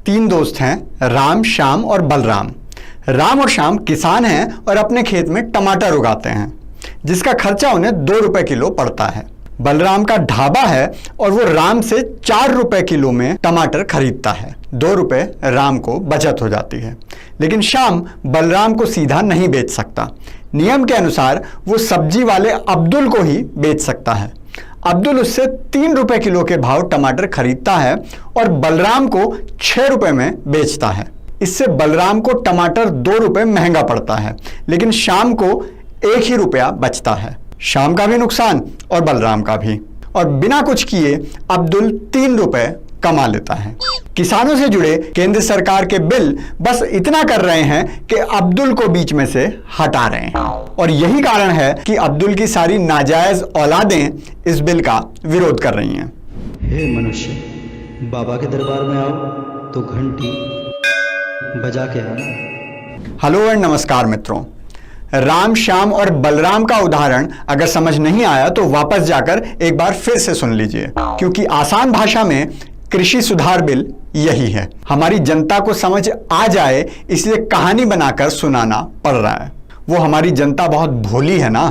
तीन दोस्त हैं, राम, श्याम और बलराम। राम और श्याम किसान हैं और अपने खेत में टमाटर उगाते हैं, जिसका खर्चा उन्हें 2 रुपए किलो पड़ता है। बलराम का ढाबा है और वो राम से 4 रुपए किलो में टमाटर खरीदता है। 2 रुपए राम को बचत हो जाती है। लेकिन श्याम बलराम को सीधा नहीं बेच सकता। नियम के अनुसार वो सब्जी वाले अब्दुल को ही बेच सकता है। अब्दुल उससे 3 रुपए किलो के भाव टमाटर खरीदता है और बलराम को 6 रुपए में बेचता है। इससे बलराम को टमाटर 2 रुपए महंगा पड़ता है, लेकिन श्याम को 1 ही रुपया बचता है। श्याम का भी नुकसान और बलराम का भी। और बिना कुछ किए अब्दुल 3 रुपए कमा लेता है। किसानों से जुड़े केंद्र सरकार के बिल बस इतना कर रहे हैं कि अब्दुल को बीच में से हटा रहे हैं। और यही कारण है कि अब्दुल की सारी नाजायज औलादें इस बिल का विरोध कर रही हैं। हे मनुष्य, बाबा के दरबार में आओ तो घंटी बजा के आना। हेलो एंड नमस्कार मित्रों। राम, श्याम और बलराम का उदाहरण अगर समझ नहीं आया तो वापस जाकर एक बार फिर से सुन लीजिए, क्योंकि आसान भाषा में कृषि सुधार बिल यही है। हमारी जनता को समझ आ जाए इसलिए कहानी बनाकर सुनाना पड़ रहा है। वो हमारी जनता बहुत भोली है ना,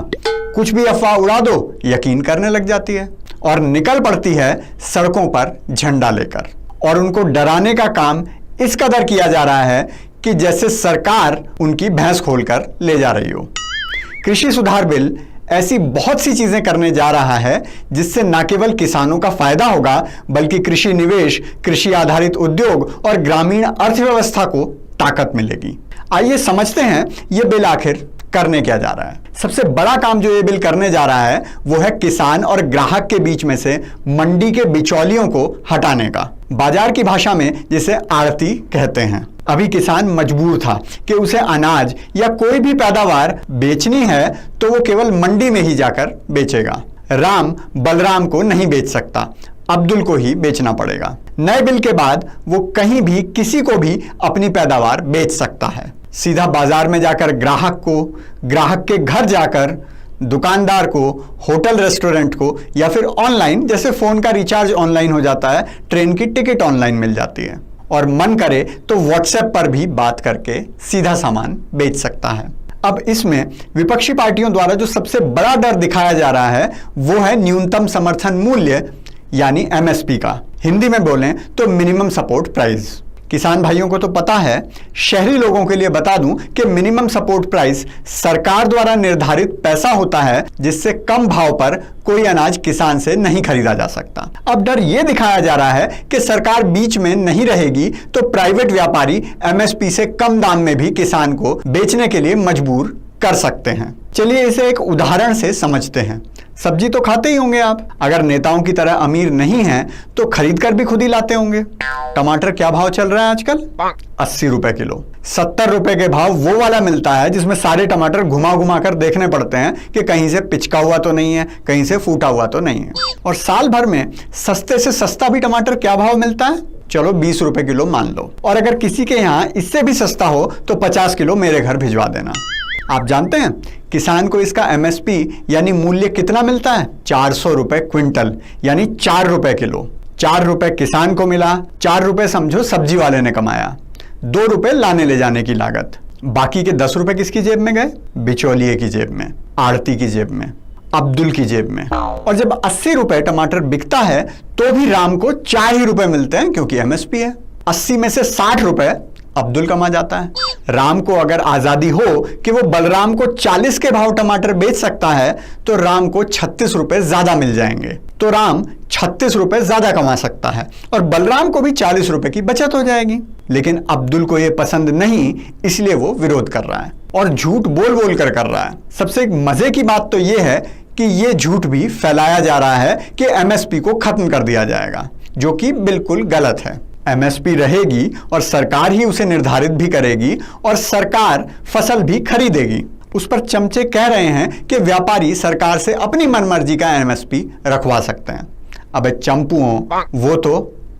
कुछ भी अफवाह उड़ा दो यकीन करने लग जाती है और निकल पड़ती है सड़कों पर झंडा लेकर। और उनको डराने का काम इस कदर किया जा रहा है कि जैसे सरकार उनकी भैंस खोलकर ले जा रही हो। कृषि सुधार बिल ऐसी बहुत सी चीजें करने जा रहा है जिससे न केवल किसानों का फायदा होगा, बल्कि कृषि निवेश, कृषि आधारित उद्योग और ग्रामीण अर्थव्यवस्था को ताकत मिलेगी। आइए समझते हैं ये बिल आखिर करने क्या जा रहा है। सबसे बड़ा काम जो ये बिल करने जा रहा है वो है किसान और ग्राहक के बीच में से मंडी के बिचौलियों को हटाने का। बाजार की भाषा में जिसे आड़ती कहते हैं। अभी किसान मजबूर था कि उसे अनाज या कोई भी पैदावार बेचनी है तो वो केवल मंडी में ही जाकर बेचेगा। राम बलराम को नहीं बेच सकता, अब्दुल को ही बेचना पड़ेगा। नए बिल के बाद वो कहीं भी किसी को भी अपनी पैदावार बेच सकता है। सीधा बाजार में जाकर ग्राहक को, ग्राहक के घर जाकर दुकानदार को, होटल रेस्टोरेंट को, या फिर ऑनलाइन, जैसे फोन का रिचार्ज ऑनलाइन हो जाता है, ट्रेन की टिकट ऑनलाइन मिल जाती है, और मन करे तो व्हाट्सएप पर भी बात करके सीधा सामान बेच सकता है। अब इसमें विपक्षी पार्टियों द्वारा जो सबसे बड़ा डर दिखाया जा रहा है वो है न्यूनतम समर्थन मूल्य यानी एमएसपी का। हिंदी में बोलें तो मिनिमम सपोर्ट प्राइस। किसान भाइयों को तो पता है, शहरी लोगों के लिए बता दूं कि मिनिमम सपोर्ट प्राइस सरकार द्वारा निर्धारित पैसा होता है जिससे कम भाव पर कोई अनाज किसान से नहीं खरीदा जा सकता। अब डर यह दिखाया जा रहा है कि सरकार बीच में नहीं रहेगी तो प्राइवेट व्यापारी एमएसपी से कम दाम में भी किसान को बेचने के लिए मजबूर कर सकते हैं। चलिए इसे एक उदाहरण से समझते हैं। सब्जी तो खाते ही होंगे आप, अगर नेताओं की तरह अमीर नहीं हैं तो खरीद कर भी खुद ही लाते होंगे। टमाटर क्या भाव चल रहा है आजकल? 80 रुपए किलो। 70 रुपए के भाव वो वाला मिलता है जिसमें सारे टमाटर घुमा घुमा कर देखने पड़ते हैं कि कहीं से पिचका हुआ तो नहीं है, कहीं से फूटा हुआ तो नहीं है। और साल भर में सस्ते से सस्ता भी टमाटर क्या भाव मिलता है? चलो 20 रुपए किलो मान लो। और अगर किसी के यहाँ इससे भी सस्ता हो तो 50 किलो मेरे घर भिजवा देना। आप जानते हैं किसान को इसका एमएसपी यानी मूल्य कितना मिलता है? 400 रुपए क्विंटल, यानी 4 रुपए किलो। 4 रुपए किसान को मिला, 4 रुपए समझो सब्जी वाले ने कमाया, 2 रुपए लाने ले जाने की लागत। बाकी के 10 रुपए किसकी जेब में गए? बिचौलिए की जेब में, आड़ती की जेब में, अब्दुल की जेब में। और जब 80 रुपए टमाटर बिकता है तो भी राम को 4 ही रुपए मिलते हैं क्योंकि एमएसपी है। 80 में से 60 रुपए अब्दुल कमा जाता है। राम को अगर आजादी हो कि वो बलराम को 40 के भाव टमाटर बेच सकता है तो राम को 36 रुपए ज्यादा मिल जाएंगे, तो राम 36 रुपए ज्यादा कमा सकता है और बलराम को भी 40 रुपए की बचत हो जाएगी। लेकिन अब्दुल को यह पसंद नहीं, इसलिए वो विरोध कर रहा है और झूठ बोल बोल कर रहा है। सबसे एक मजे की बात तो यह है कि यह झूठ भी फैलाया जा रहा है कि एमएसपी को खत्म कर दिया जाएगा, जो कि बिल्कुल गलत है। एमएसपी रहेगी और सरकार ही उसे निर्धारित भी करेगी और सरकार फसल भी खरीदेगी। उस पर चमचे कह रहे हैं कि व्यापारी सरकार से अपनी मनमर्जी का एमएसपी रखवा सकते हैं। अबे चंपुओं, वो तो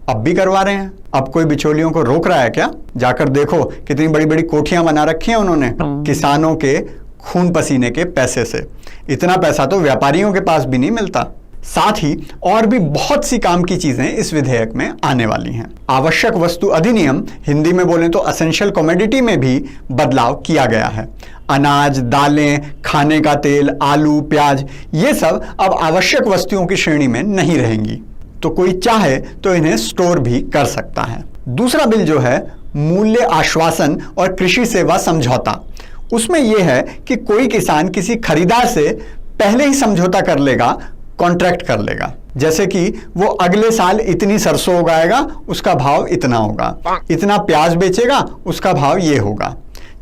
अब भी करवा रहे हैं। अब कोई बिचौलियों को रोक रहा है क्या? जाकर देखो कितनी बड़ी बड़ी कोठियां बना रखी हैं उन्होंने किसानों के खून पसीने के पैसे से। इतना पैसा तो व्यापारियों के पास भी नहीं मिलता। साथ ही और भी बहुत सी काम की चीजें इस विधेयक में आने वाली हैं। आवश्यक वस्तु अधिनियम, हिंदी में बोलें तो असेंशियल कमोडिटी, में भी बदलाव किया गया है। अनाज, दालें, खाने का तेल, आलू, प्याज, ये सब अब आवश्यक वस्तुओं की श्रेणी में नहीं रहेंगी, तो कोई चाहे तो इन्हें स्टोर भी कर सकता है। दूसरा बिल जो है मूल्य आश्वासन और कृषि सेवा समझौता, उसमें यह है कि कोई किसान किसी खरीदार से पहले ही समझौता कर लेगा, कॉन्ट्रैक्ट कर लेगा, जैसे कि वो अगले साल इतनी सरसों उगाएगा, उसका भाव इतना होगा, इतना प्याज बेचेगा, उसका भाव ये होगा,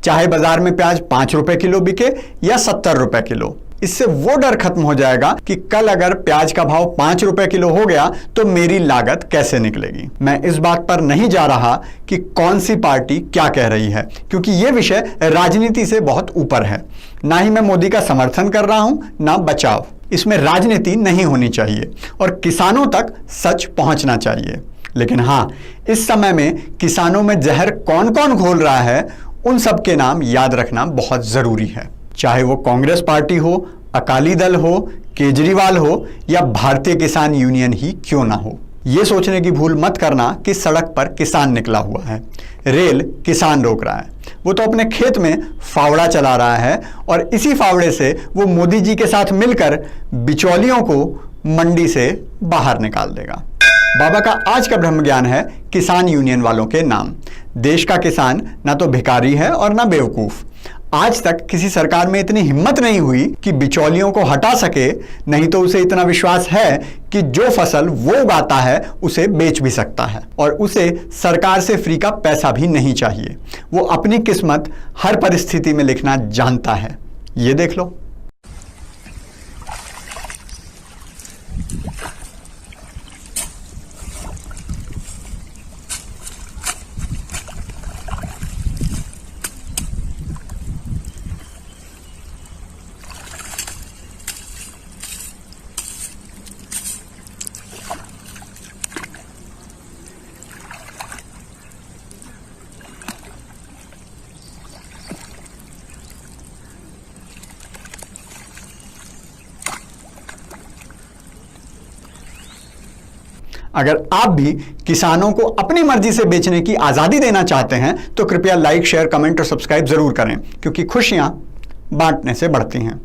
चाहे बाजार में प्याज 5 रुपए किलो बिके या 70 रुपए किलो। इससे वो डर खत्म हो जाएगा कि कल अगर प्याज का भाव 5 रुपए किलो हो गया तो मेरी लागत कैसे निकलेगी। मैं इस बात पर नहीं जा रहा कि कौन सी पार्टी क्या कह रही है, क्योंकि यह विषय राजनीति से बहुत ऊपर है। ना ही मैं मोदी का समर्थन कर रहा हूं, ना बचाव। इसमें राजनीति नहीं होनी चाहिए और किसानों तक सच पहुंचना चाहिए। लेकिन हां, इस समय में किसानों में जहर कौन कौन घोल रहा है, उन सब के नाम याद रखना बहुत जरूरी है। चाहे वो कांग्रेस पार्टी हो, अकाली दल हो, केजरीवाल हो या भारतीय किसान यूनियन ही क्यों ना हो। यह सोचने की भूल मत करना कि सड़क पर किसान निकला हुआ है, रेल किसान रोक रहा है। वो तो अपने खेत में फावड़ा चला रहा है और इसी फावड़े से वो मोदी जी के साथ मिलकर बिचौलियों को मंडी से बाहर निकाल देगा। बाबा का आज का ब्रह्म ज्ञान है किसान यूनियन वालों के नाम। देश का किसान ना तो भिखारी है और ना बेवकूफ। आज तक किसी सरकार में इतनी हिम्मत नहीं हुई कि बिचौलियों को हटा सके, नहीं तो उसे इतना विश्वास है कि जो फसल वो उगाता है उसे बेच भी सकता है और उसे सरकार से फ्री का पैसा भी नहीं चाहिए। वो अपनी किस्मत हर परिस्थिति में लिखना जानता है। ये देख लो। अगर आप भी किसानों को अपनी मर्जी से बेचने की आज़ादी देना चाहते हैं तो कृपया लाइक, शेयर, कमेंट और सब्सक्राइब जरूर करें, क्योंकि खुशियां बांटने से बढ़ती हैं।